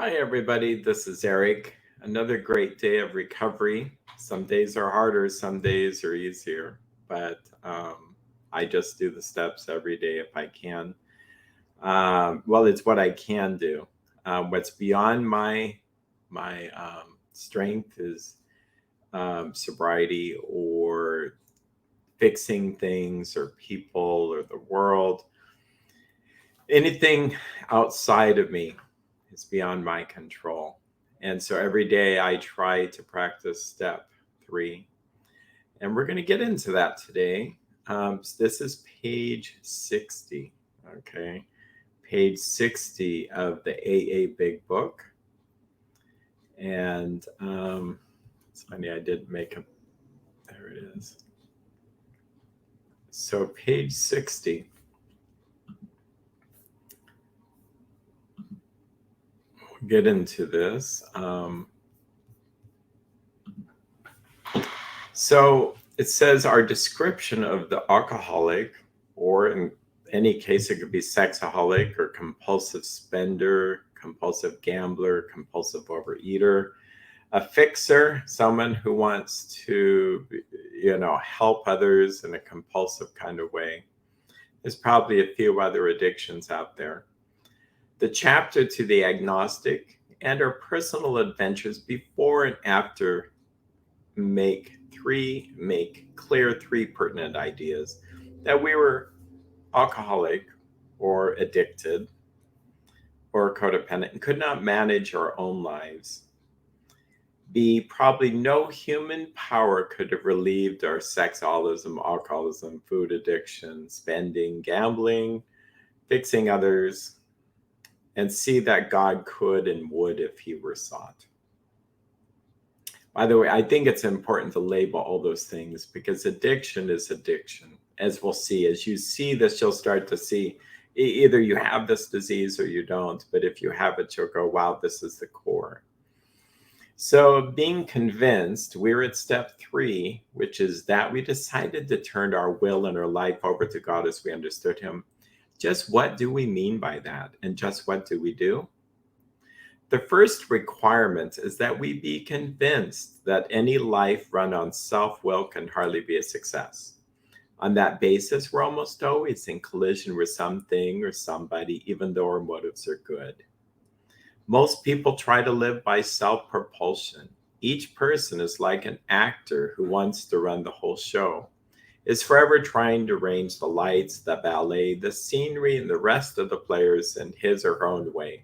Hi, everybody. This is Erik. Another great day of recovery. Some days are harder, some days are easier, but I just do the steps every day if I can. Well, it's what I can do. What's beyond my strength is sobriety or fixing things or people or the world. Anything outside of me is beyond my control. And so every day I try to practice step 3. And we're going to get into that today. This is page 60. Okay. Page 60 of the AA Big Book. And it's funny, I did make a, there it is. So page 60. Get into this. So it says our description of the alcoholic, or in any case, it could be sexaholic or compulsive spender, compulsive gambler, compulsive overeater, a fixer, someone who wants to, help others in a compulsive kind of way. There's probably a few other addictions out there. The chapter to the agnostic and our personal adventures before and after make clear 3 pertinent ideas: that we were alcoholic or addicted or codependent and could not manage our own lives. B, probably no human power could have relieved our sexaholism, alcoholism, food addiction, spending, gambling, fixing others. And C, that God could and would if he were sought. By the way, I think it's important to label all those things because addiction is addiction. As we'll see, as you see this, you'll start to see either you have this disease or you don't. But if you have it, you'll go, wow, this is the core. So being convinced, we're at step 3, which is that we decided to turn our will and our life over to God as we understood him. Just what do we mean by that? And just what do we do? The first requirement is that we be convinced that any life run on self-will can hardly be a success. On that basis, we're almost always in collision with something or somebody, even though our motives are good. Most people try to live by self-propulsion. Each person is like an actor who wants to run the whole show, is forever trying to arrange the lights, the ballet, the scenery, and the rest of the players in his or her own way.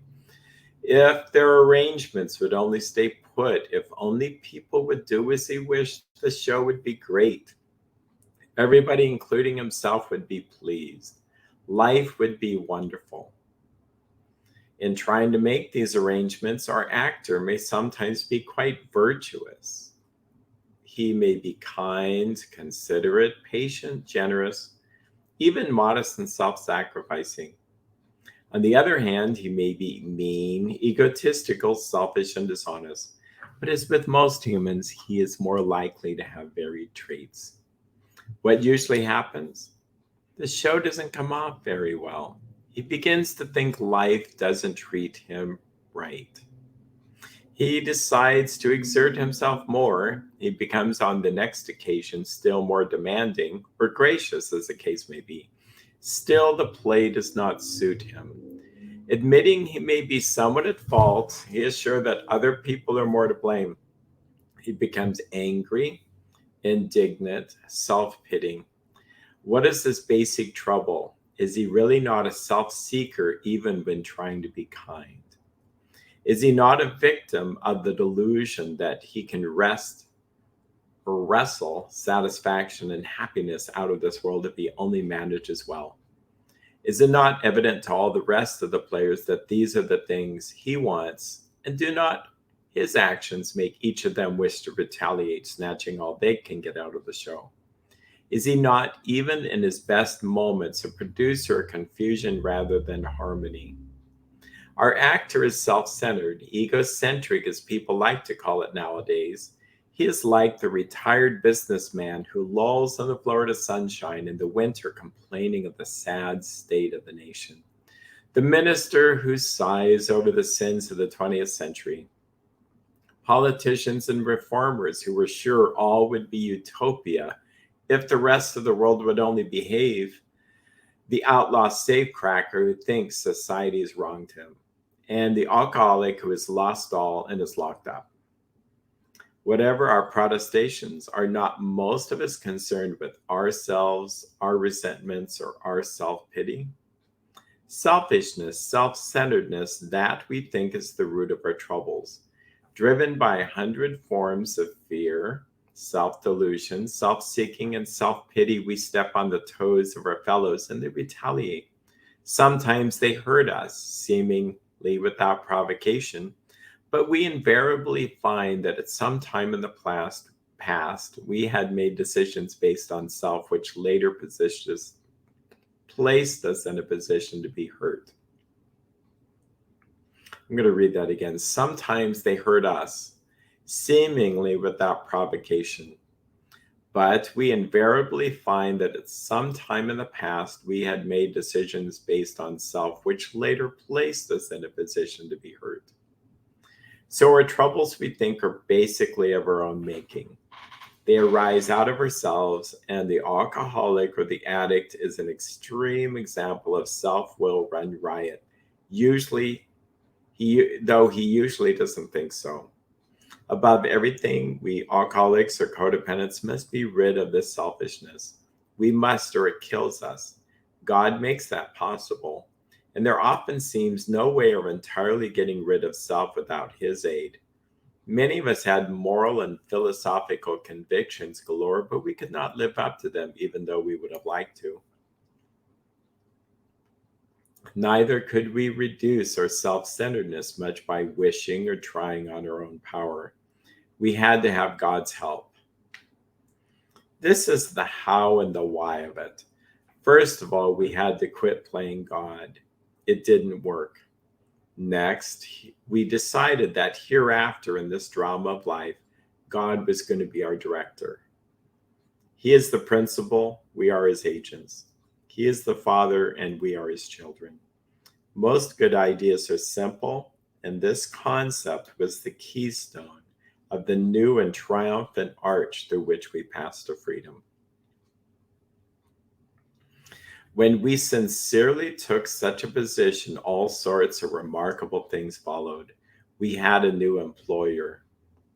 If their arrangements would only stay put, if only people would do as he wished, the show would be great. Everybody, including himself, would be pleased. Life would be wonderful. In trying to make these arrangements, our actor may sometimes be quite virtuous. He may be kind, considerate, patient, generous, even modest and self-sacrificing. On the other hand, he may be mean, egotistical, selfish, and dishonest. But as with most humans, he is more likely to have varied traits. What usually happens? The show doesn't come off very well. He begins to think life doesn't treat him right. He decides to exert himself more. He becomes on the next occasion still more demanding or gracious, as the case may be. Still, the play does not suit him. Admitting he may be somewhat at fault, he is sure that other people are more to blame. He becomes angry, indignant, self-pitying. What is this basic trouble? Is he really not a self-seeker even when trying to be kind? Is he not a victim of the delusion that he can wrestle satisfaction and happiness out of this world if he only manages well? Is it not evident to all the rest of the players that these are the things he wants, and do not his actions make each of them wish to retaliate, snatching all they can get out of the show? Is he not, even in his best moments, a producer of confusion rather than harmony? Our actor is self-centered, egocentric, as people like to call it nowadays. He is like the retired businessman who lolls in the Florida sunshine in the winter complaining of the sad state of the nation. The minister who sighs over the sins of the 20th century, politicians and reformers who were sure all would be utopia if the rest of the world would only behave, the outlaw safecracker who thinks society has wronged him, and the alcoholic who has lost all and is locked up. Whatever our protestations, are not most of us concerned with ourselves, our resentments, or our self-pity? Selfishness, self-centeredness, that we think is the root of our troubles, driven by 100 forms of fear, self-delusion, self-seeking, and self-pity. We step on the toes of our fellows and they retaliate. Sometimes they hurt us, seemingly without provocation, but we invariably find that at some time in the past, we had made decisions based on self, which later placed us in a position to be hurt. I'm going to read that again. Sometimes they hurt us, seemingly without provocation, but we invariably find that at some time in the past, we had made decisions based on self, which later placed us in a position to be hurt. So our troubles, we think, are basically of our own making. They arise out of ourselves, and the alcoholic or the addict is an extreme example of self-will run riot. Though he usually doesn't think so. Above everything, we alcoholics or codependents must be rid of this selfishness. We must, or it kills us. God makes that possible, and there often seems no way of entirely getting rid of self without his aid. Many of us had moral and philosophical convictions galore, but we could not live up to them, even though we would have liked to. Neither could we reduce our self-centeredness much by wishing or trying on our own power. We had to have God's help. This is the how and the why of it. First of all, we had to quit playing God. It didn't work. Next, we decided that hereafter in this drama of life, God was going to be our director. He is the principal, we are his agents. He is the father, and we are his children. Most good ideas are simple, and this concept was the keystone of the new and triumphant arch through which we pass to freedom. When we sincerely took such a position, all sorts of remarkable things followed. We had a new employer.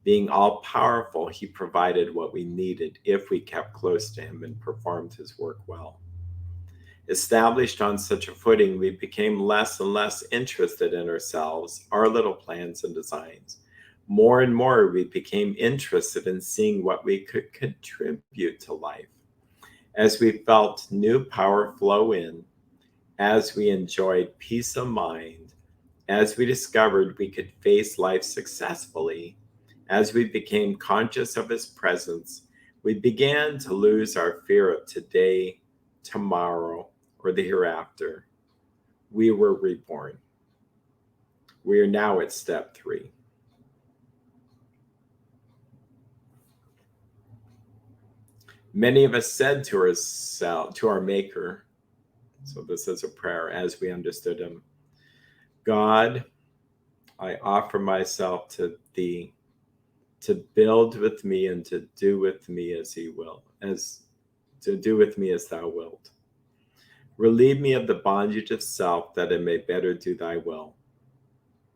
Being all-powerful, he provided what we needed if we kept close to him and performed his work well. Established on such a footing, we became less and less interested in ourselves, our little plans and designs. More and more, we became interested in seeing what we could contribute to life. As we felt new power flow in, as we enjoyed peace of mind, as we discovered we could face life successfully, as we became conscious of his presence, we began to lose our fear of today, tomorrow, or the hereafter. We were reborn. We are now at step 3. Many of us said to our Maker, so this is a prayer as we understood him, God, I offer myself to thee, to build with me and to do with me as thou wilt. Relieve me of the bondage of self, that I may better do thy will.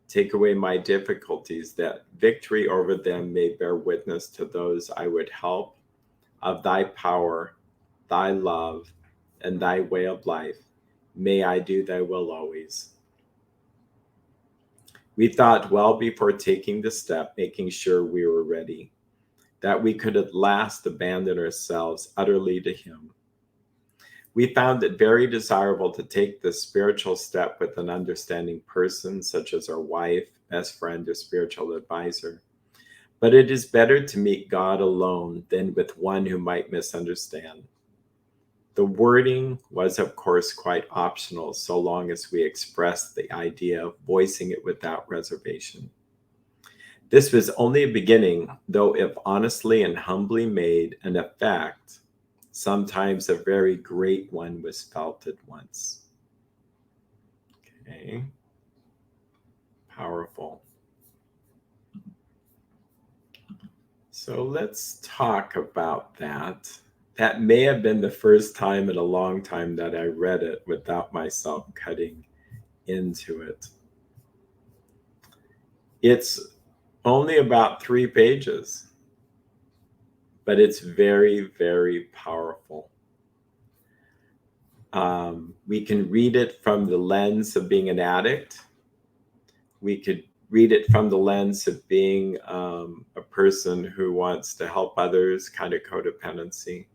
Take away my difficulties, that victory over them may bear witness to those I would help of thy power, thy love, and thy way of life. May I do thy will always. We thought well before taking the step, making sure we were ready, that we could at last abandon ourselves utterly to him. We found it very desirable to take this spiritual step with an understanding person, such as our wife, best friend, or spiritual advisor. But it is better to meet God alone than with one who might misunderstand. The wording was, of course, quite optional, so long as we expressed the idea of voicing it without reservation. This was only a beginning, though if honestly and humbly made, an effect, sometimes a very great one, was felt at once. Okay. Okay. Powerful. So let's talk about that. That may have been the first time in a long time that I read it without myself cutting into it. It's only about 3 pages, but it's very, very powerful. We can read it from the lens of being an addict. We could read it from the lens of being a person who wants to help others, kind of codependency.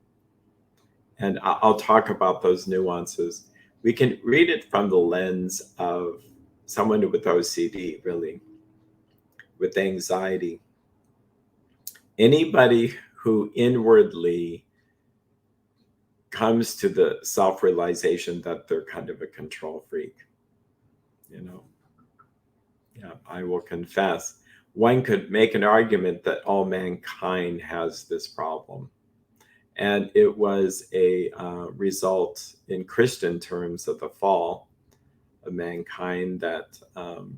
And I'll talk about those nuances. We can read it from the lens of someone with OCD, really, with anxiety. Anybody who inwardly comes to the self-realization that they're kind of a control freak, you know. Yeah, I will confess. One could make an argument that all mankind has this problem. And it was a result in Christian terms of the fall of mankind, that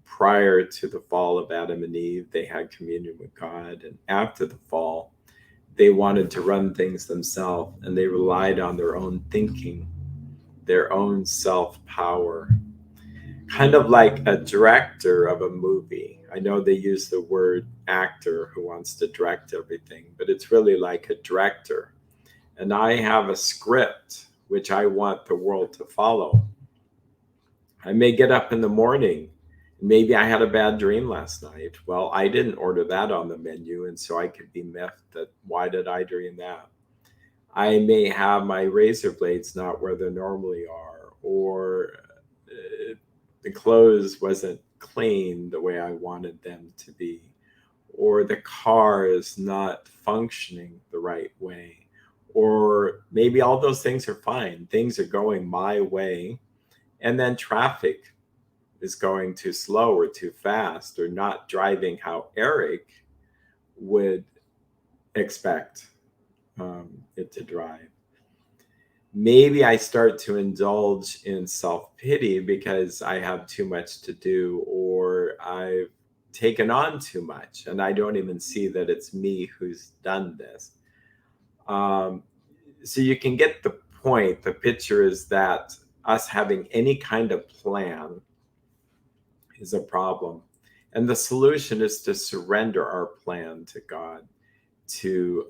prior to the fall of Adam and Eve, they had communion with God. And after the fall, they wanted to run things themselves, and they relied on their own thinking, their own self-power. Kind of like a director of a movie. I know they use the word actor who wants to direct everything, but it's really like a director. And I have a script which I want the world to follow. I may get up in the morning. Maybe I had a bad dream last night. Well, I didn't order that on the menu, and so I could be miffed that why did I dream that? I may have my razor blades not where they normally are, or the clothes wasn't clean the way I wanted them to be, or the car is not functioning the right way, or maybe all those things are fine. Things are going my way, and then traffic is going too slow or too fast, or not driving how Erik would expect it to drive. Maybe I start to indulge in self-pity because I have too much to do, or I've taken on too much and I don't even see that it's me who's done this. Um, so you can get the point. The picture is that us having any kind of plan is a problem. And the solution is to surrender our plan to God, to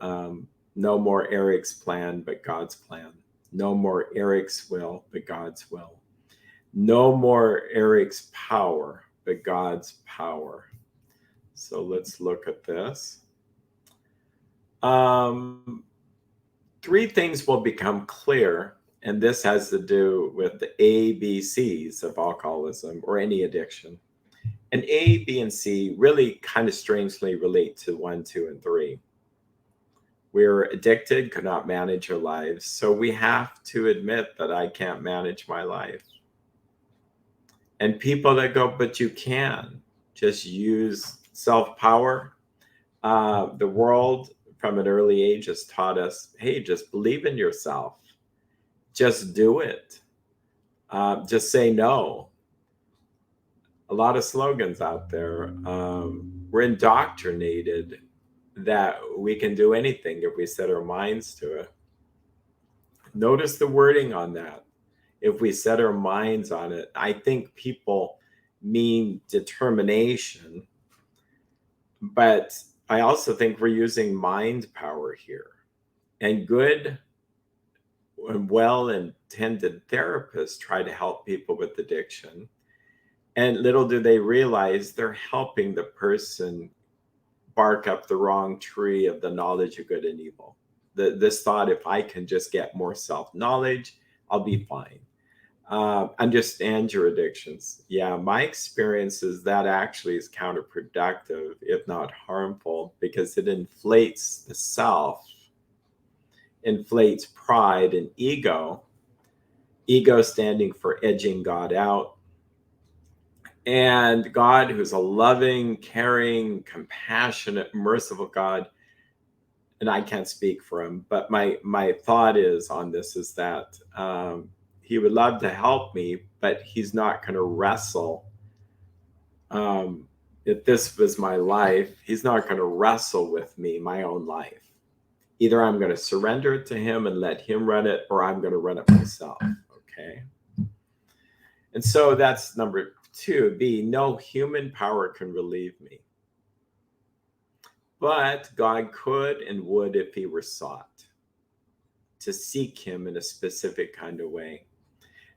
no more Erik's plan, but God's plan. No more Erik's will, but God's will. No more Erik's power, but God's power. So let's look at this. 3 things will become clear, and this has to do with the A, B, C's of alcoholism or any addiction. And A, B, and C really kind of strangely relate to 1, 2, and 3. We're addicted, could not manage our lives. So we have to admit that I can't manage my life. And people that go, but you can just use self-power. The world from an early age has taught us, hey, just believe in yourself. Just do it. Just say no. A lot of slogans out there. We're indoctrinated that we can do anything if we set our minds to it. Notice the wording on that. If we set our minds on it, I think people mean determination, but I also think we're using mind power here. And good and well-intended therapists try to help people with addiction. And little do they realize they're helping the person bark up the wrong tree of the knowledge of good and evil. This thought, if I can just get more self-knowledge, I'll be fine. Understand your addictions. Yeah, my experience is that actually is counterproductive, if not harmful, because it inflates the self, inflates pride and ego. Ego standing for edging God out. And God, who's a loving, caring, compassionate, merciful God, and I can't speak for him, but my thought is on this is that he would love to help me, but he's not going to wrestle. If this was my life, he's not going to wrestle with me, my own life. Either I'm going to surrender it to him and let him run it, or I'm going to run it myself. Okay. And so that's number 2. B, no human power can relieve me. But God could and would if he were sought, to seek him in a specific kind of way.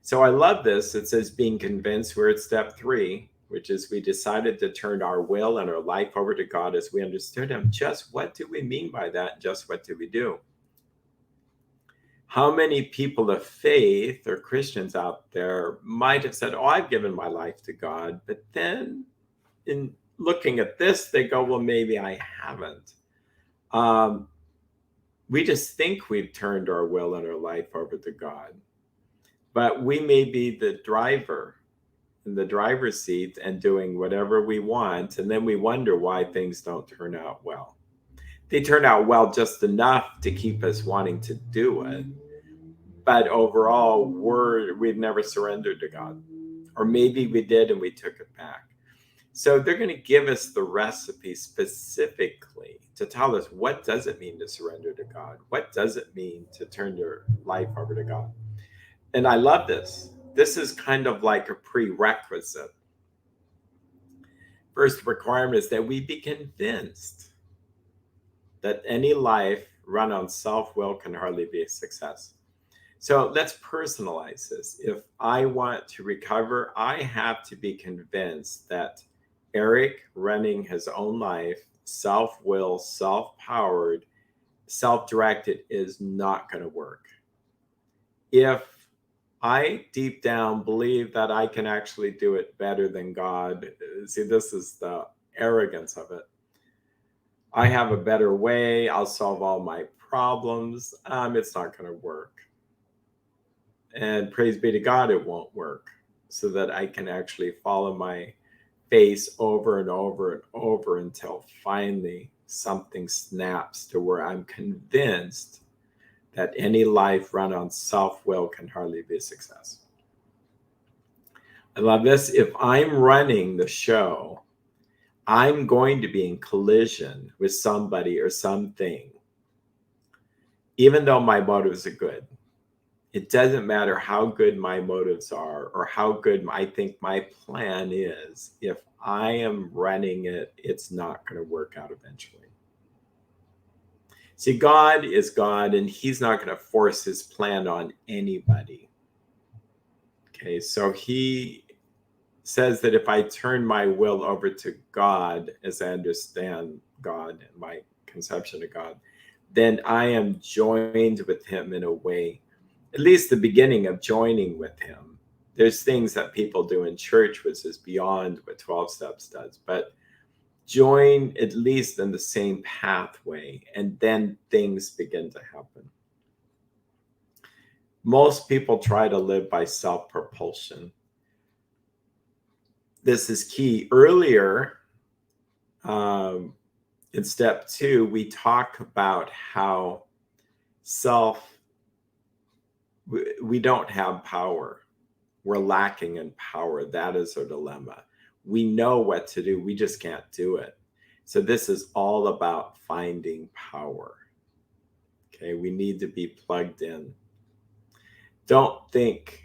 So I love this. It says being convinced. We're at step 3, which is we decided to turn our will and our life over to God as we understood him. Just what do we mean by that? Just what do we do? How many people of faith or Christians out there might have said, oh, I've given my life to God. But then in looking at this, they go, well, maybe I haven't. We just think we've turned our will and our life over to God. But we may be the driver in the driver's seat and doing whatever we want. And then we wonder why things don't turn out well. They turn out well just enough to keep us wanting to do it. But overall, we've never surrendered to God. Or maybe we did and we took it back. So they're going to give us the recipe specifically to tell us, what does it mean to surrender to God? What does it mean to turn your life over to God? And I love this. This is kind of like a prerequisite. First requirement is that we be convinced that any life run on self-will can hardly be a success. So let's personalize this. If I want to recover, I have to be convinced that Erik running his own life, self-will, self-powered, self-directed, is not going to work. If I deep down believe that I can actually do it better than God, see, this is the arrogance of it. I have a better way. I'll solve all my problems. It's not going to work. And praise be to God, it won't work, so that I can actually follow my face over and over and over until finally something snaps to where I'm convinced that any life run on self-will can hardly be a success. I love this. If I'm running the show, I'm going to be in collision with somebody or something, even though my motives are good. It doesn't matter how good my motives are or how good I think my plan is. If I am running it, it's not going to work out eventually. See, God is God, and he's not going to force his plan on anybody. Okay, so he says that if I turn my will over to God, as I understand God and my conception of God, then I am joined with him in a way, at least the beginning of joining with him. There's things that people do in church which is beyond what 12 Steps does, but join at least in the same pathway, and then things begin to happen. Most people try to live by self-propulsion. This is key. Earlier, in step 2, we talk about how we don't have power. We're lacking in power. That is our dilemma. We know what to do. We just can't do it. So this is all about finding power. Okay, we need to be plugged in. Don't think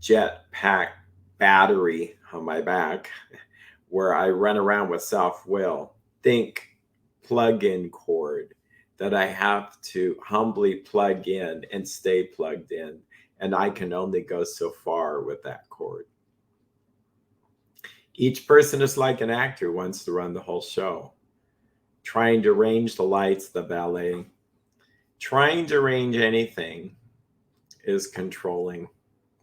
jet pack battery on my back where I run around with self-will. Think plug-in cord that I have to humbly plug in and stay plugged in. And I can only go so far with that cord. Each person is like an actor who wants to run the whole show. Trying to arrange the lights, the ballet. Trying to arrange anything is controlling.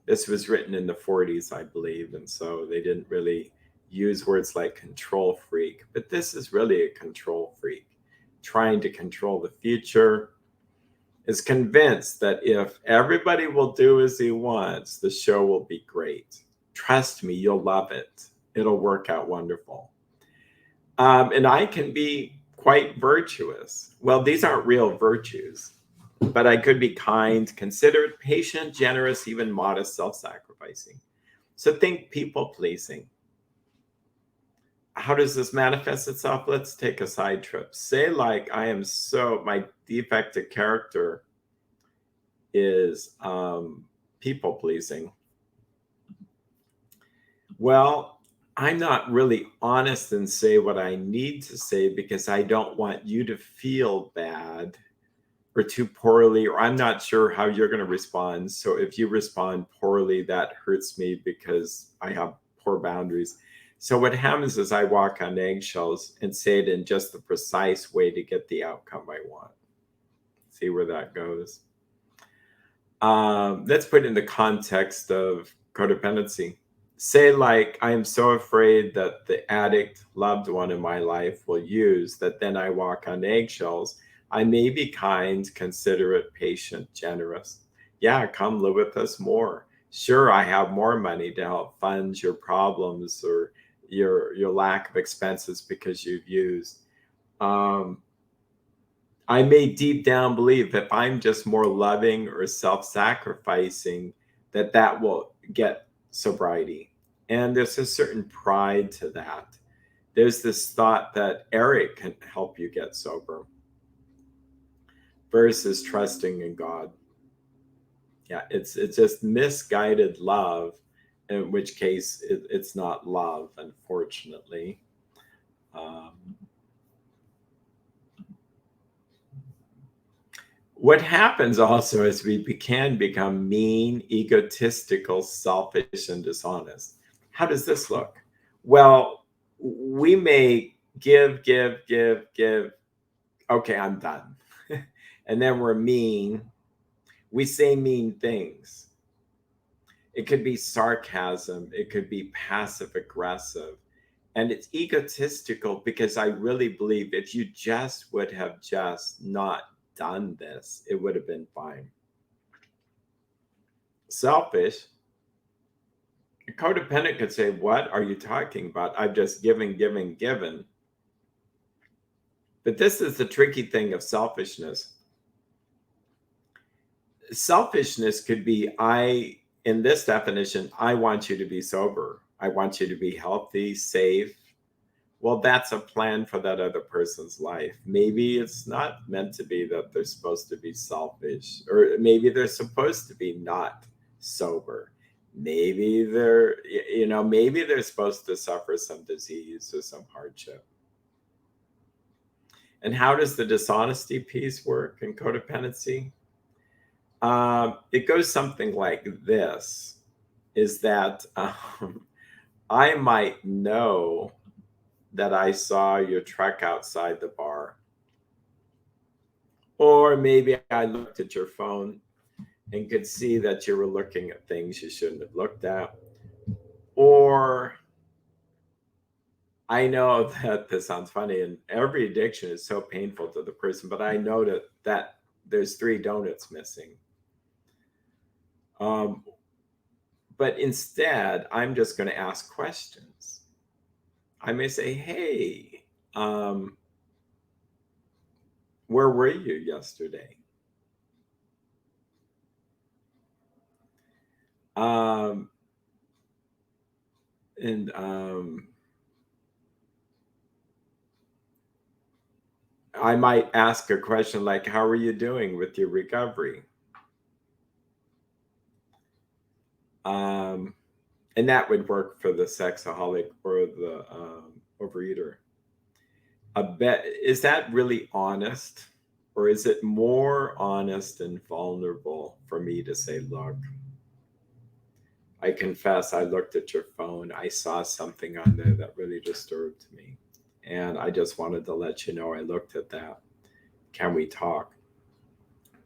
This was written in the 40s, I believe, and so they didn't really use words like control freak, but this is really a control freak. Trying to control the future, is convinced that if everybody will do as he wants, the show will be great. Trust me, you'll love it. It'll work out wonderful. And I can be quite virtuous. Well, these aren't real virtues, but I could be kind, considerate, patient, generous, even modest, self-sacrificing. So think people pleasing. How does this manifest itself? Let's take a side trip. Say, like, my defective character is people pleasing. Well, I'm not really honest and say what I need to say because I don't want you to feel bad or too poorly, or I'm not sure how you're going to respond. So if you respond poorly, that hurts me because I have poor boundaries. So what happens is I walk on eggshells and say it in just the precise way to get the outcome I want. See where that goes. Let's put it in the context of codependency. Say, like, I am so afraid that the addict loved one in my life will use that then I walk on eggshells. I may be kind, considerate, patient, generous. Yeah, come live with us more. Sure, I have more money to help fund your problems or your lack of expenses because you've used. I may deep down believe if I'm just more loving or self-sacrificing, that will get sobriety. And there's a certain pride to that. There's this thought that Erik can help you get sober versus trusting in God. Yeah, it's just misguided love, in which case it's not love, unfortunately. What happens also is we can become mean, egotistical, selfish, and dishonest. How does this look? Well, we may give, give, give, give. Okay, I'm done. And then we're mean. We say mean things. It could be sarcasm, it could be passive aggressive. And it's egotistical because I really believe if you just would have just not done this, it would have been fine. Selfish. A codependent could say, what are you talking about? I've just given, given, given. But this is the tricky thing of selfishness. Selfishness could be, in this definition, I want you to be sober. I want you to be healthy, safe. Well, that's a plan for that other person's life. Maybe it's not meant to be that they're supposed to be selfish, or maybe they're supposed to be not sober. Maybe maybe they're supposed to suffer some disease or some hardship. And how does the dishonesty piece work in codependency? It goes something like this, is that I might know that I saw your truck outside the bar. Or maybe I looked at your phone and could see that you were looking at things you shouldn't have looked at. Or I know that this sounds funny, and every addiction is so painful to the person, but I know that there's 3 donuts missing. But instead, I'm just going to ask questions. I may say, hey, where were you yesterday? And I might ask a question like, how are you doing with your recovery? And that would work for the sexaholic or the overeater. Is that really honest? Or is it more honest and vulnerable for me to say, look, I confess I looked at your phone. I saw something on there that really disturbed me. And I just wanted to let you know I looked at that. Can we talk?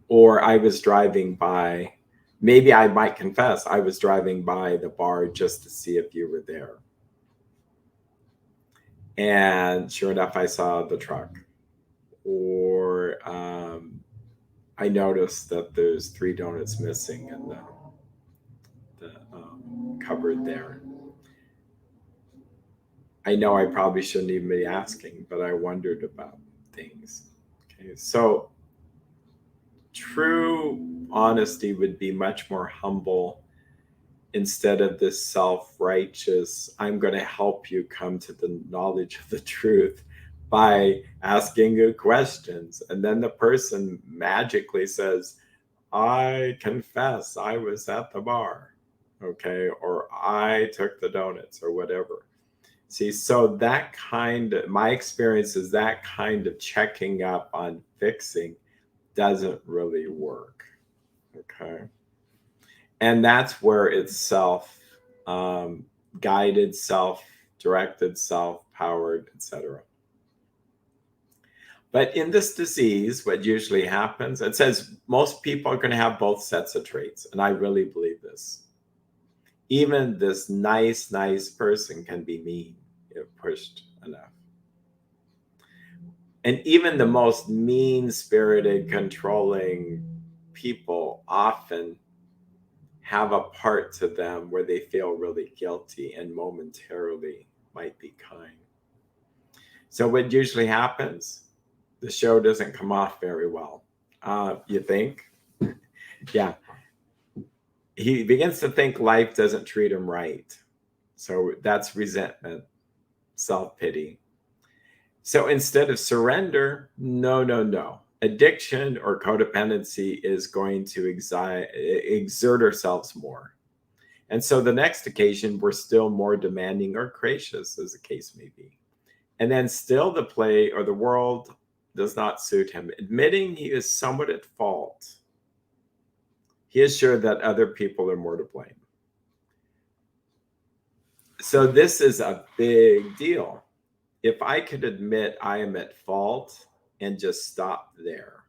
Or I was driving by, maybe I might confess, I was driving by the bar just to see if you were there. And sure enough, I saw the truck. Or I noticed that there's 3 donuts missing in the cupboard there. I know I probably shouldn't even be asking, but I wondered about things. Okay, so true honesty would be much more humble instead of this self-righteous, I'm going to help you come to the knowledge of the truth by asking you questions. And then the person magically says, I confess I was at the bar, okay, or I took the donuts or whatever. See, so that kind of, my experience is that kind of checking up on fixing doesn't really work, okay? And that's where it's self-guided, self-directed, self-powered, etc. But in this disease, what usually happens, it says most people are going to have both sets of traits. And I really believe this. Even this nice person can be mean if pushed enough. And even the most mean-spirited, controlling people often have a part to them where they feel really guilty and momentarily might be kind. So what usually happens, the show doesn't come off very well. You think? Yeah. He begins to think life doesn't treat him right. So that's resentment, self-pity. So instead of surrender, no. Addiction or codependency is going to exert ourselves more. And so the next occasion, we're still more demanding or gracious, as the case may be. And then still the play or the world does not suit him, admitting he is somewhat at fault. He is sure that other people are more to blame. So this is a big deal. If I could admit I am at fault and just stop there,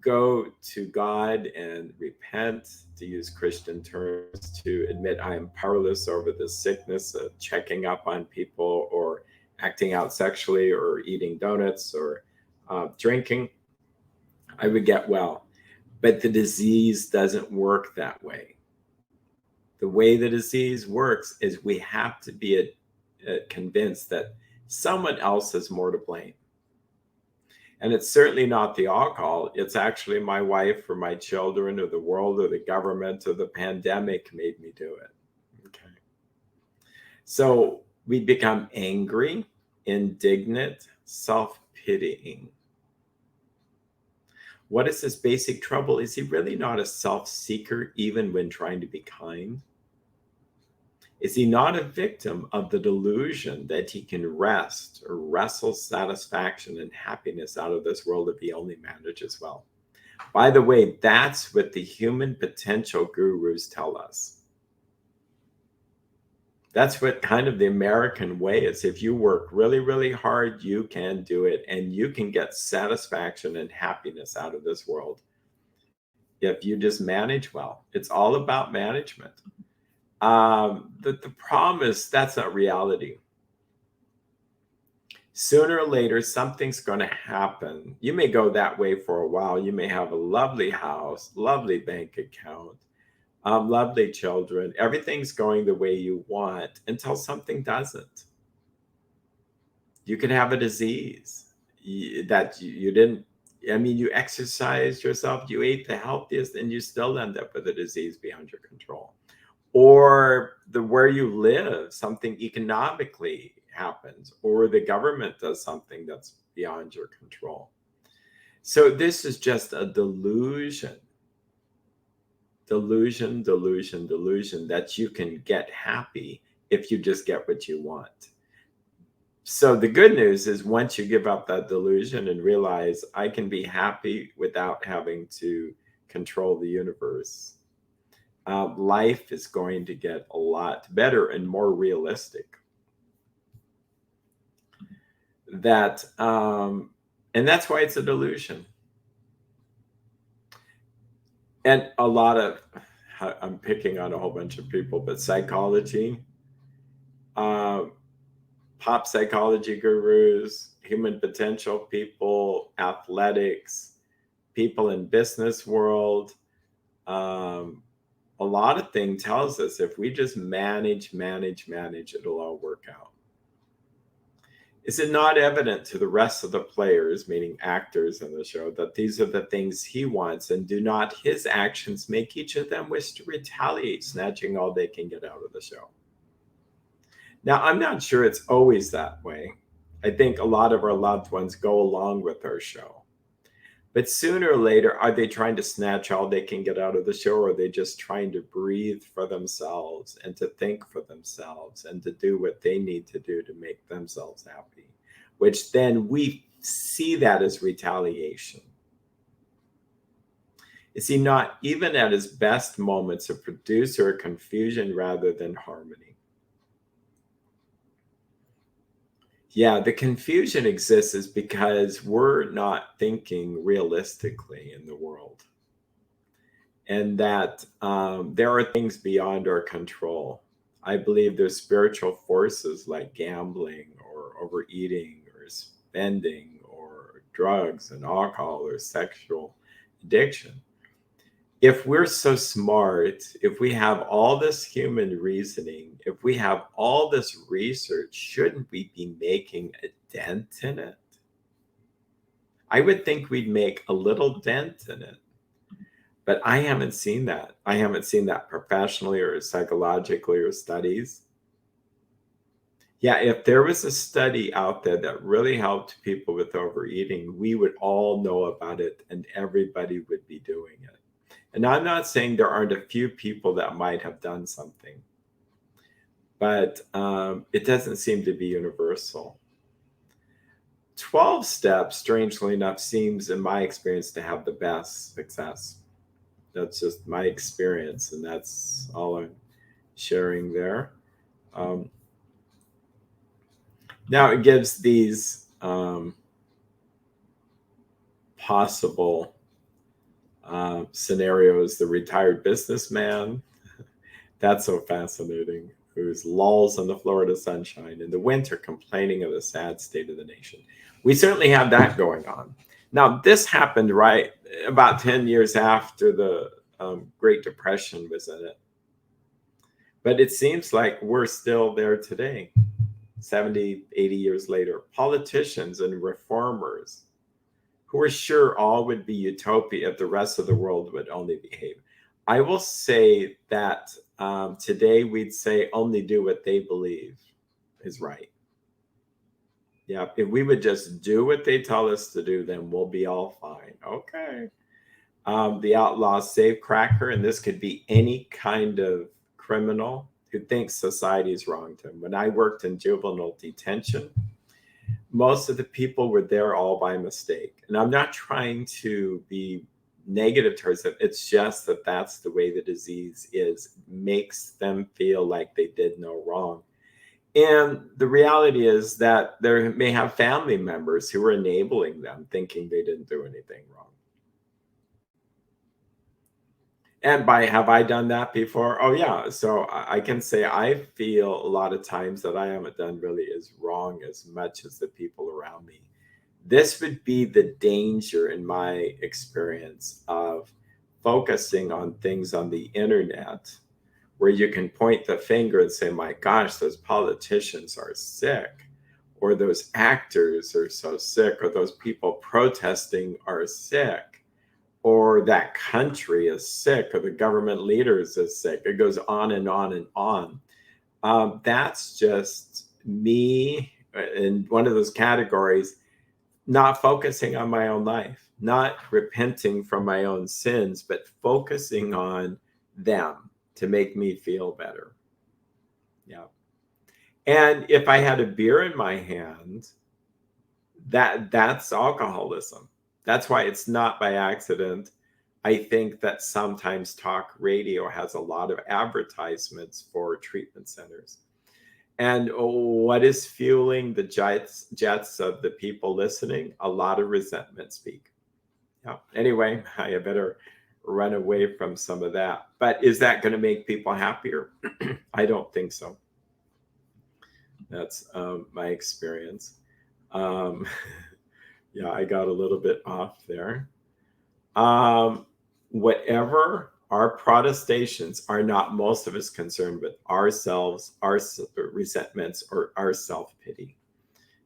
go to God and repent, to use Christian terms, to admit I am powerless over the sickness of checking up on people or acting out sexually or eating donuts or drinking, I would get well. But the disease doesn't work that way. The way the disease works is we have to be convinced that someone else is more to blame. And it's certainly not the alcohol. It's actually my wife or my children or the world or the government or the pandemic made me do it. Okay. So we become angry, indignant, self-pitying. What is his basic trouble? Is he really not a self-seeker even when trying to be kind? Is he not a victim of the delusion that he can rest or wrestle satisfaction and happiness out of this world if he only manages well? By the way, that's what the human potential gurus tell us. That's what kind of the American way is. If you work really hard, you can do it, and you can get satisfaction and happiness out of this world if you just manage well. It's all about management. The problem is that's not reality. Sooner or later, something's going to happen. You may go that way for a while. You may have a lovely house, lovely bank account, lovely children. Everything's going the way you want until something doesn't. You can have a disease that you didn't, I mean, you exercised yourself, you ate the healthiest, and you still end up with a disease beyond your control. Or where you live, something economically happens, or the government does something that's beyond your control. So this is just a delusion that you can get happy if you just get what you want. So the good news is once you give up that delusion and realize I can be happy without having to control the universe, life is going to get a lot better and more realistic. And that's why it's a delusion. And a lot of, I'm picking on a whole bunch of people, but psychology, pop psychology gurus, human potential people, athletics, people in business world, a lot of things tells us if we just manage, it'll all work out. Is it not evident to the rest of the players, meaning actors in the show, that these are the things he wants, and do not his actions make each of them wish to retaliate, snatching all they can get out of the show? Now, I'm not sure it's always that way. I think a lot of our loved ones go along with our show. But sooner or later, are they trying to snatch all they can get out of the show, or are they just trying to breathe for themselves and to think for themselves and to do what they need to do to make themselves happy? Which then we see that as retaliation. Is he not, even at his best moments, a producer of confusion rather than harmony? Yeah, the confusion exists is because we're not thinking realistically in the world, and that there are things beyond our control. I believe there's spiritual forces like gambling or overeating or spending or drugs and alcohol or sexual addiction. If we're so smart, if we have all this human reasoning, if we have all this research, shouldn't we be making a dent in it? I would think we'd make a little dent in it, but I haven't seen that. I haven't seen that professionally or psychologically or studies. Yeah, if there was a study out there that really helped people with overeating, we would all know about it and everybody would be doing it. And I'm not saying there aren't a few people that might have done something, but it doesn't seem to be universal. 12 steps, strangely enough, seems, in my experience, to have the best success. That's just my experience, and that's all I'm sharing there. Now it gives these possible scenarios. The retired businessman, that's so fascinating, whose lolls in the Florida sunshine in the winter, complaining of the sad state of the nation. We certainly have that going on. Now, this happened right about 10 years after the Great Depression was in it. But it seems like we're still there today, 70, 80 years later. Politicians and reformers who were sure all would be utopia if the rest of the world would only behave. I will say that today we'd say only do what they believe is right. Yeah, if we would just do what they tell us to do, then we'll be all fine. Okay. The outlaw safecracker, and this could be any kind of criminal who thinks society is wrong to him. When I worked in juvenile detention, most of the people were there all by mistake. And I'm not trying to be negative towards them. It's just that that's the way the disease is. It makes them feel like they did no wrong. And the reality is that they may have family members who are enabling them, thinking they didn't do anything wrong. And by have I done that before? Oh, yeah. So I can say I feel a lot of times that I haven't done really as wrong as much as the people around me. This would be the danger in my experience of focusing on things on the internet where you can point the finger and say, my gosh, those politicians are sick, or those actors are so sick, or those people protesting are sick, or that country is sick, or the government leaders is sick. It goes on and on and on. That's just me in one of those categories, not focusing on my own life, not repenting from my own sins, but focusing on them to make me feel better. Yeah. And if I had a beer in my hand, that's alcoholism. That's why it's not by accident. I think that sometimes talk radio has a lot of advertisements for treatment centers. And what is fueling the jets of the people listening? A lot of resentment speak. Yeah. Anyway, I better run away from some of that. But is that going to make people happier? I don't think so. That's my experience. Yeah, I got a little bit off there. Whatever our protestations are, not most of us concerned with ourselves, our resentments, or our self-pity.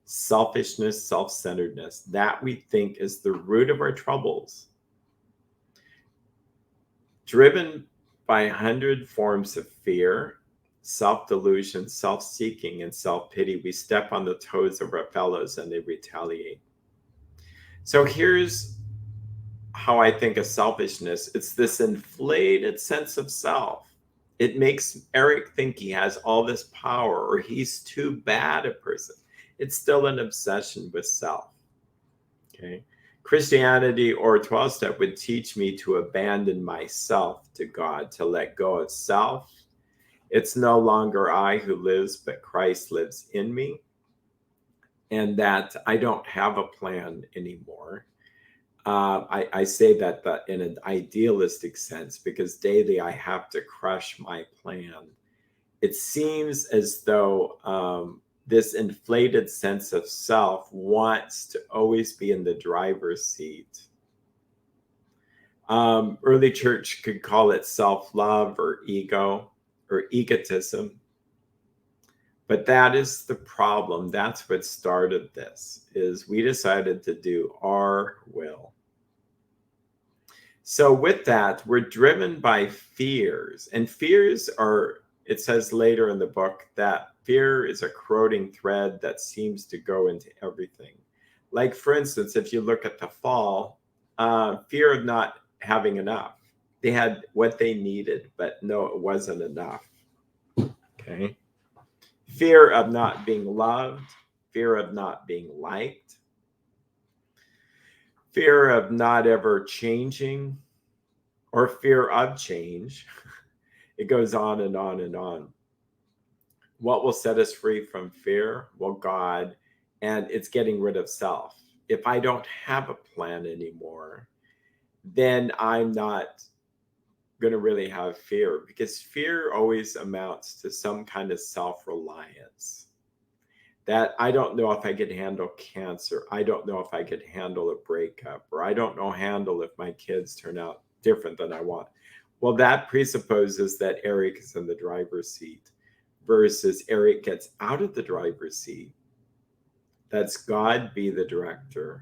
selfishness, self-centeredness, that we think is the root of our troubles. Driven by 100 forms of fear, self-delusion, self-seeking, and self-pity, we step on the toes of our fellows and they retaliate. So here's how I think of selfishness. It's this inflated sense of self. It makes Erik think he has all this power or he's too bad a person. It's still an obsession with self. Okay. Christianity or 12-step would teach me to abandon myself to God, to let go of self. It's no longer I who lives, but Christ lives in me. And that I don't have a plan anymore. I say that in an idealistic sense because daily I have to crush my plan. It seems as though this inflated sense of self wants to always be in the driver's seat. Early church could call it self-love or ego or egotism. But that is the problem. That's what started this, is we decided to do our will. So with that, we're driven by fears. And fears are, it says later in the book, that fear is a corroding thread that seems to go into everything. Like, for instance, if you look at the fall, fear of not having enough. They had what they needed, but no, it wasn't enough. Okay. Fear of not being loved, fear of not being liked, fear of not ever changing, or fear of change. It goes on and on and on. What will set us free from fear? Well, God, and it's getting rid of self. If I don't have a plan anymore, then I'm not going to really have fear, because fear always amounts to some kind of self-reliance. That I don't know if I could handle cancer. I don't know if I could handle a breakup, or I don't know handle if my kids turn out different than I want. Well, that presupposes that Erik is in the driver's seat versus Erik gets out of the driver's seat. That's God be the director.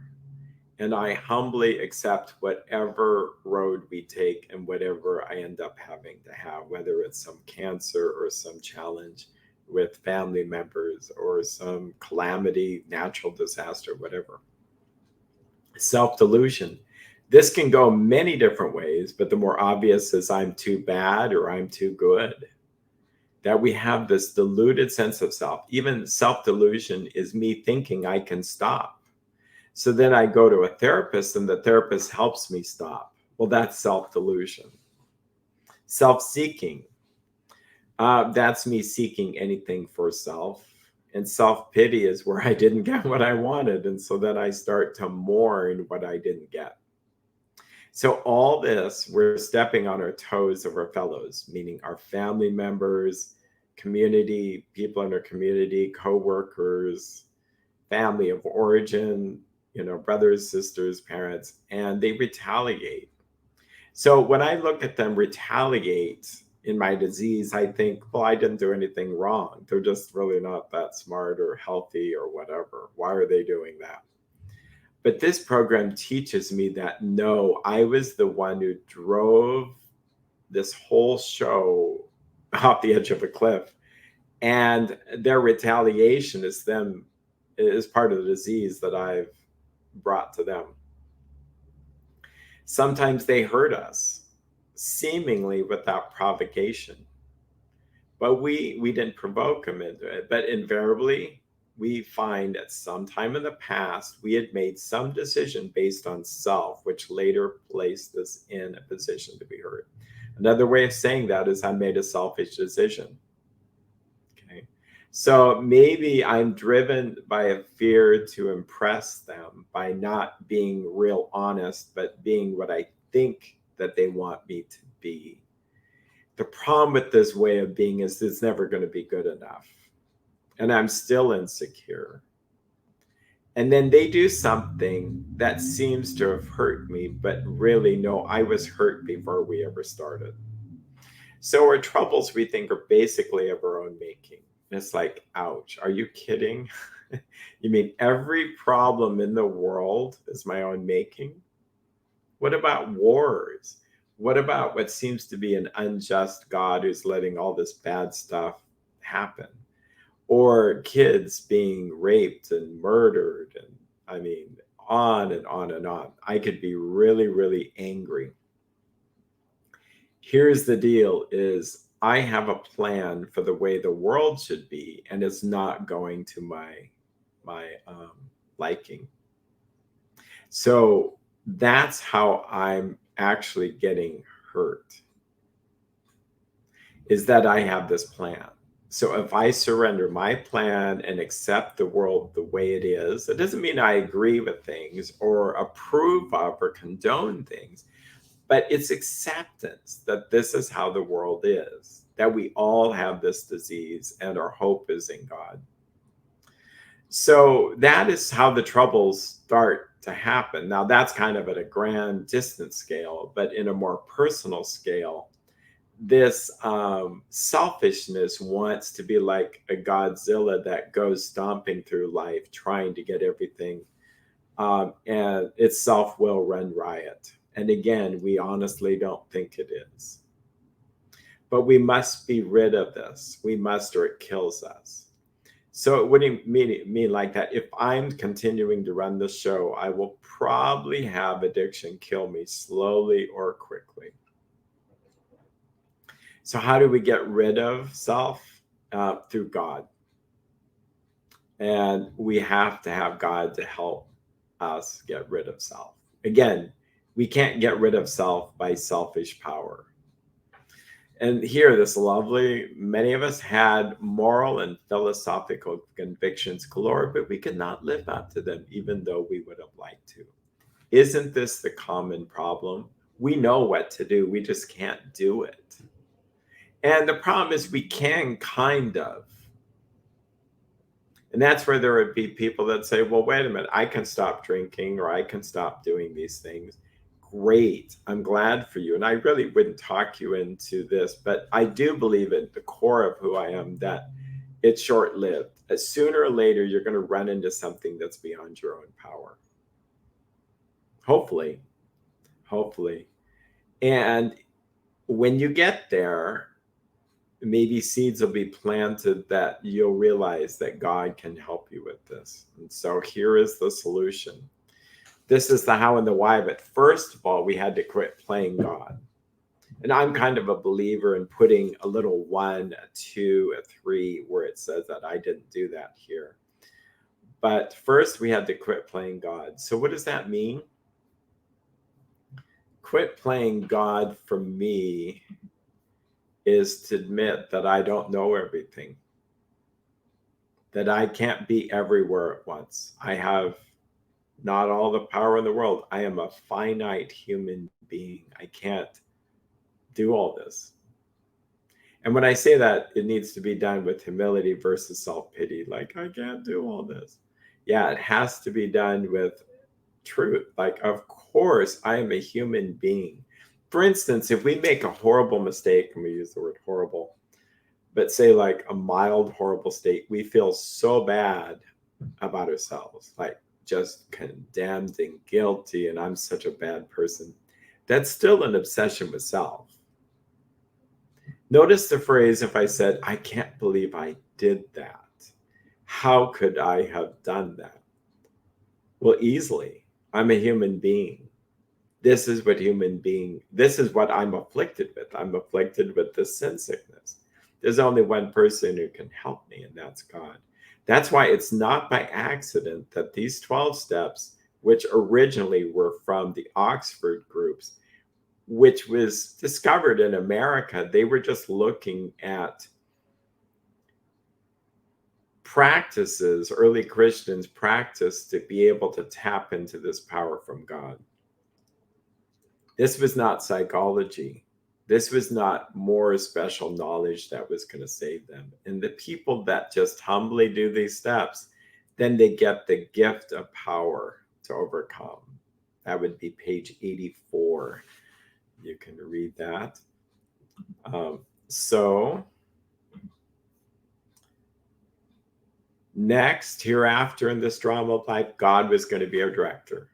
And I humbly accept whatever road we take and whatever I end up having to have, whether it's some cancer or some challenge with family members or some calamity, natural disaster, whatever. Self-delusion. This can go many different ways, but the more obvious is I'm too bad or I'm too good. That we have this deluded sense of self. Even self-delusion is me thinking I can stop. So then I go to a therapist and the therapist helps me stop. Well, that's self-delusion. Self-seeking. That's me seeking anything for self. And self-pity is where I didn't get what I wanted. And so then I start to mourn what I didn't get. So all this, we're stepping on our toes of our fellows, meaning our family members, community, people in our community, co-workers, family of origin, brothers, sisters, parents, and they retaliate. So when I look at them retaliate in my disease, I think, well, I didn't do anything wrong. They're just really not that smart or healthy or whatever. Why are they doing that? But this program teaches me that no, I was the one who drove this whole show off the edge of a cliff. And their retaliation is part of the disease that I've brought to them. Sometimes they hurt us, seemingly without provocation. But we didn't provoke them into it. But invariably, we find at some time in the past, we had made some decision based on self, which later placed us in a position to be hurt. Another way of saying that is I made a selfish decision. Okay. So maybe I'm driven by a fear to impress them by not being real honest, but being what I think that they want me to be. The problem with this way of being is it's never going to be good enough. And I'm still insecure. And then they do something that seems to have hurt me, but really, no, I was hurt before we ever started. So our troubles, we think, are basically of our own making. And it's like, ouch, are you kidding? You mean every problem in the world is my own making? What about wars? What about what seems to be an unjust God who's letting all this bad stuff happen? Or kids being raped and murdered, and I mean, on and on and on. I could be really, really angry. Here's the deal is I have a plan for the way the world should be, and it's not going to my liking. So that's how I'm actually getting hurt, is that I have this plan. So if I surrender my plan and accept the world the way it is, it doesn't mean I agree with things or approve of or condone things, but it's acceptance that this is how the world is, that we all have this disease and our hope is in God. So that is how the troubles start to happen. Now, that's kind of at a grand distance scale, but in a more personal scale, this selfishness wants to be like a Godzilla that goes stomping through life, trying to get everything. And itself will run riot. And again, we honestly don't think it is. But we must be rid of this. We must, or it kills us. So what do you mean like that? If I'm continuing to run the show, I will probably have addiction kill me slowly or quickly. So how do we get rid of self? Through God. And we have to have God to help us get rid of self. Again, we can't get rid of self by selfish power. And here, this lovely, many of us had moral and philosophical convictions galore, but we could not live up to them, even though we would have liked to. Isn't this the common problem? We know what to do, we just can't do it. And the problem is we can kind of. And that's where there would be people that say, well, wait a minute, I can stop drinking or I can stop doing these things. Great. I'm glad for you. And I really wouldn't talk you into this, but I do believe at the core of who I am that it's short lived. As sooner or later, you're going to run into something that's beyond your own power. Hopefully. And when you get there, maybe seeds will be planted that you'll realize that God can help you with this. And so here is the solution. This is the how and the why. But first of all, we had to quit playing God. And I'm kind of a believer in putting a little 1, a 2, a 3 where it says that. I didn't do that here. But first, we had to quit playing God. So what does that mean? Quit playing God for me is to admit that I don't know everything, that I can't be everywhere at once. I have not all the power in the world. I am a finite human being. I can't do all this. And when I say that, it needs to be done with humility versus self-pity. Like, I can't do all this. Yeah, it has to be done with truth. Like, of course, I am a human being. For instance, if we make a horrible mistake, and we use the word horrible, but say like a mild, horrible state, we feel so bad about ourselves, like just condemned and guilty, and I'm such a bad person. That's still an obsession with self. Notice the phrase, if I said, I can't believe I did that. How could I have done that? Well, easily. I'm a human being. This is what I'm afflicted with. I'm afflicted with this sin sickness. There's only one person who can help me, and that's God. That's why it's not by accident that these 12 steps, which originally were from the Oxford groups, which was discovered in America, they were just looking at practices early Christians practiced to be able to tap into this power from God. This was not psychology. This was not more special knowledge that was going to save them. And the people that just humbly do these steps, then they get the gift of power to overcome. That would be page 84. You can read that. So Next, hereafter in this drama of life, God was going to be our director.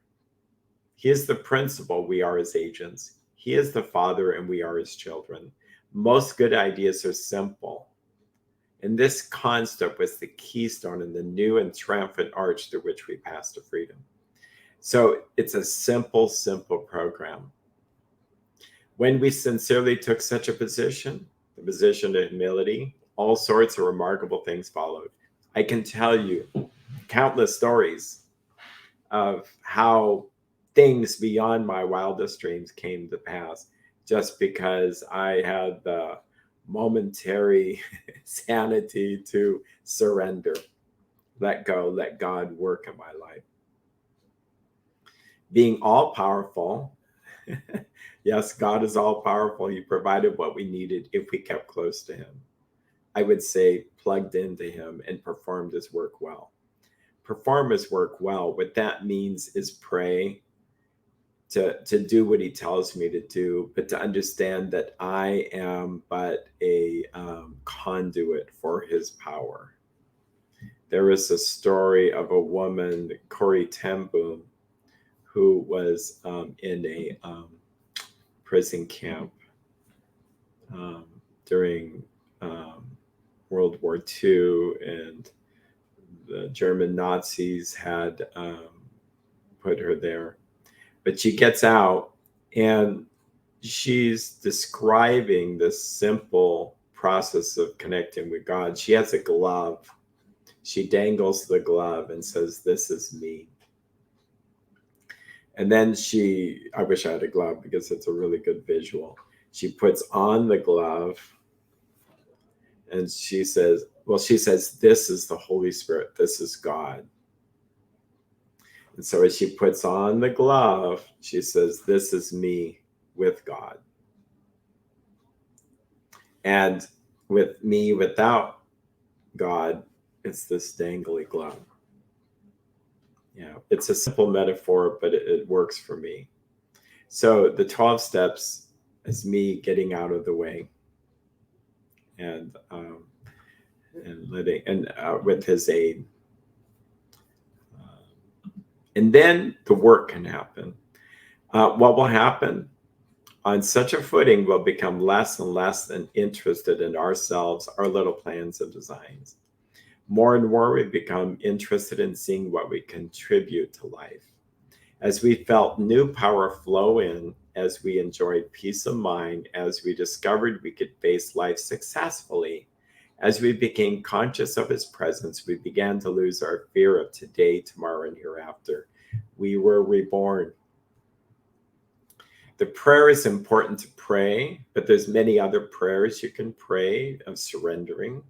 He is the principal, we are his agents. He is the father, and we are his children. Most good ideas are simple. And this concept was the keystone in the new and triumphant arch through which we pass to freedom. So it's a simple, simple program. When we sincerely took such a position, the position of humility, all sorts of remarkable things followed. I can tell you countless stories of how things beyond my wildest dreams came to pass just because I had the momentary sanity to surrender, let go, let God work in my life. Being all powerful, yes, God is all powerful. He provided what we needed if we kept close to him. I would say plugged into him and performed his work well. Perform his work well. What that means is pray, to do what he tells me to do, but to understand that I am but a conduit for his power. There is a story of a woman, Corrie ten Boom, who was in a prison camp during World War II, and the German Nazis had put her there. But she gets out, and she's describing this simple process of connecting with God. She has a glove. She dangles the glove and says, "This is me." And then I wish I had a glove because it's a really good visual. She puts on the glove and she says, "This is the Holy Spirit. This is God." And so as she puts on the glove, she says, "This is me with God." And with me without God, it's this dangly glove. Yeah, it's a simple metaphor, but it works for me. So the 12 steps is me getting out of the way and with his aid. And then the work can happen. What will happen? On such a footing, we'll become less and less interested in ourselves, our little plans and designs. More and more, we become interested in seeing what we contribute to life. As we felt new power flow in, as we enjoyed peace of mind, as we discovered we could face life successfully, as we became conscious of his presence, we began to lose our fear of today, tomorrow, and hereafter. We were reborn. The prayer is important to pray, but there's many other prayers you can pray of surrendering.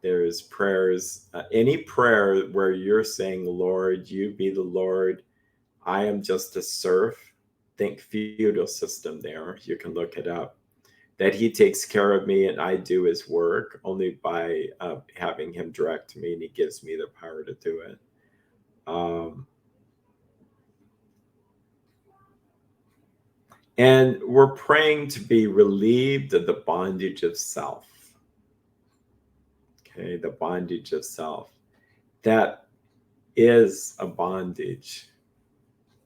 There's prayers, any prayer where you're saying, "Lord, you be the Lord. I am just a serf." Think feudal system there. You can look it up. That he takes care of me and I do his work only by having him direct me, and he gives me the power to do it. And we're praying to be relieved of the bondage of self. Okay, the bondage of self. That is a bondage.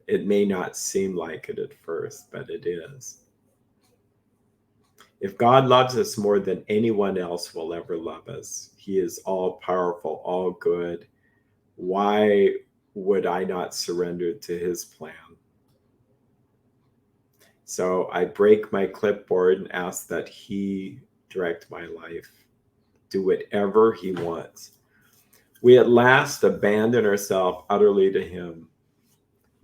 It may not seem like it at first, but it is. If God loves us more than anyone else will ever love us, he is all powerful, all good. Why would I not surrender to his plan? So I break my clipboard and ask that he direct my life, do whatever he wants. We at last abandon ourselves utterly to him.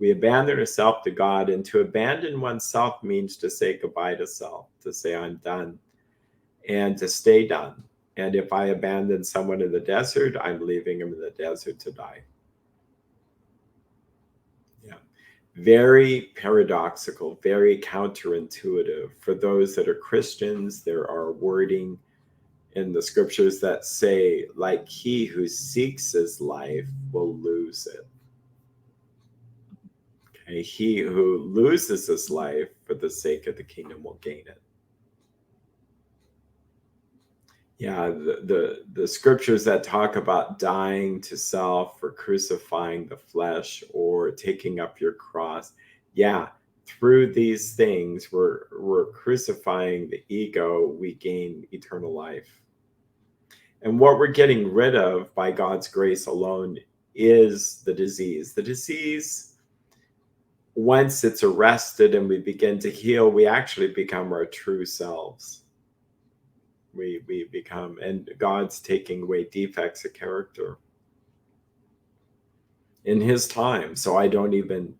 We abandon ourselves to God, and to abandon oneself means to say goodbye to self, to say I'm done, and to stay done. And if I abandon someone in the desert, I'm leaving him in the desert to die. Yeah. Very paradoxical, very counterintuitive. For those that are Christians, there are wording in the scriptures that say, like he who seeks his life will lose it. Okay, he who loses his life for the sake of the kingdom will gain it. Yeah, the scriptures that talk about dying to self or crucifying the flesh or taking up your cross. Yeah, through these things, we're crucifying the ego, we gain eternal life. And what we're getting rid of by God's grace alone is the disease. The disease, once it's arrested and we begin to heal, we actually become our true selves. We become, and God's taking away defects of character in his time. So I don't even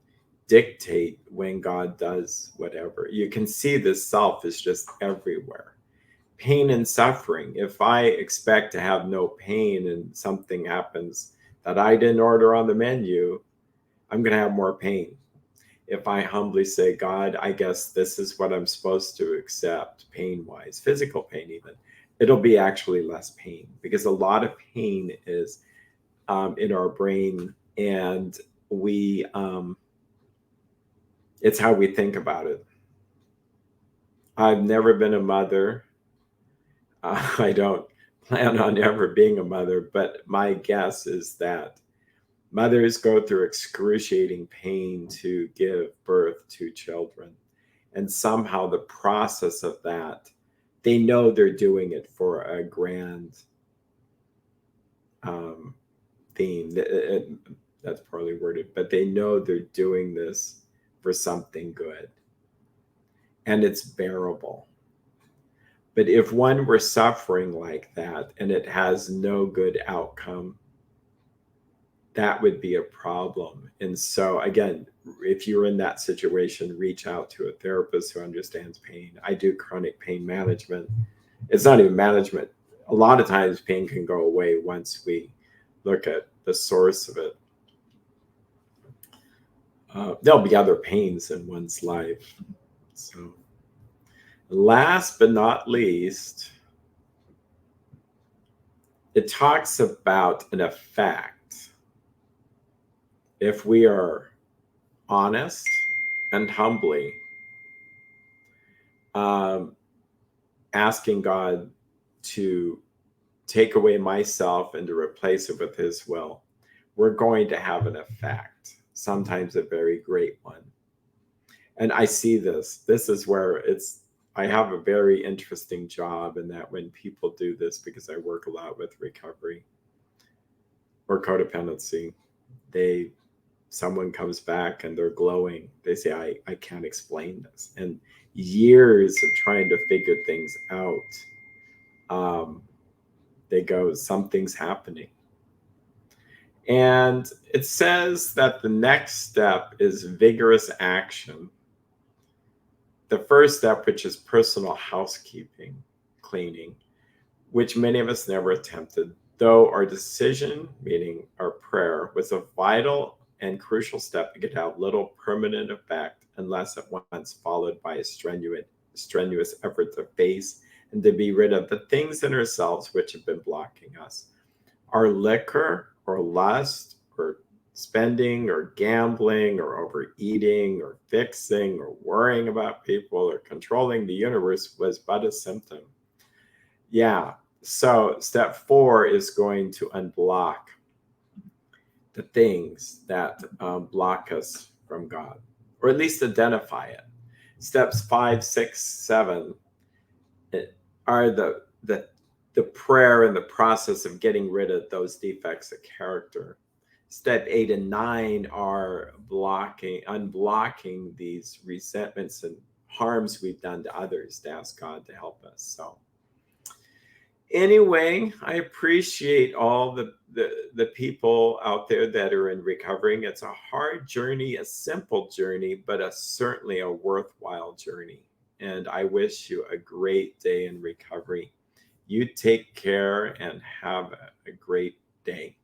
dictate when God does whatever. You can see this self is just everywhere. Pain and suffering. If I expect to have no pain and something happens that I didn't order on the menu, I'm going to have more pain. If I humbly say, God, I guess this is what I'm supposed to accept pain-wise, physical pain even, it'll be actually less pain, because a lot of pain is in our brain, and we it's how we think about it. I've never been a mother. I don't plan on ever being a mother, but my guess is that mothers go through excruciating pain to give birth to children. And somehow the process of that, they know they're doing it for a grand theme. That's poorly worded, but they know they're doing this for something good. And it's bearable. But if one were suffering like that and it has no good outcome, that would be a problem. And so, again, if you're in that situation, reach out to a therapist who understands pain. I do chronic pain management. It's not even management. A lot of times pain can go away once we look at the source of it. There'll be other pains in one's life. So, last but not least, it talks about an effect. If we are honest and humbly asking God to take away myself and to replace it with his will, we're going to have an effect, sometimes a very great one. And I see this. This is where I have a very interesting job in that when people do this, because I work a lot with recovery or codependency, someone comes back and they're glowing. They say, I can't explain this. And years of trying to figure things out, they go, something's happening. And it says that the next step is vigorous action. The first step, which is personal housekeeping, cleaning, which many of us never attempted, though our decision, meaning our prayer, was a vital and crucial step, it could have little permanent effect unless at once followed by a strenuous effort to face and to be rid of the things in ourselves which have been blocking us. Our liquor or lust or spending or gambling or overeating or fixing or worrying about people or controlling the universe was but a symptom. Yeah. So step 4 is going to unblock the things that block us from God, or at least identify it. Steps 5, 6, 7 are the prayer and the process of getting rid of those defects of character. Step 8 and 9 are unblocking these resentments and harms we've done to others, to ask God to help us. So anyway, I appreciate all the people out there that are in recovering. It's a hard journey, a simple journey, but certainly a worthwhile journey. And I wish you a great day in recovery. You take care and have a great day.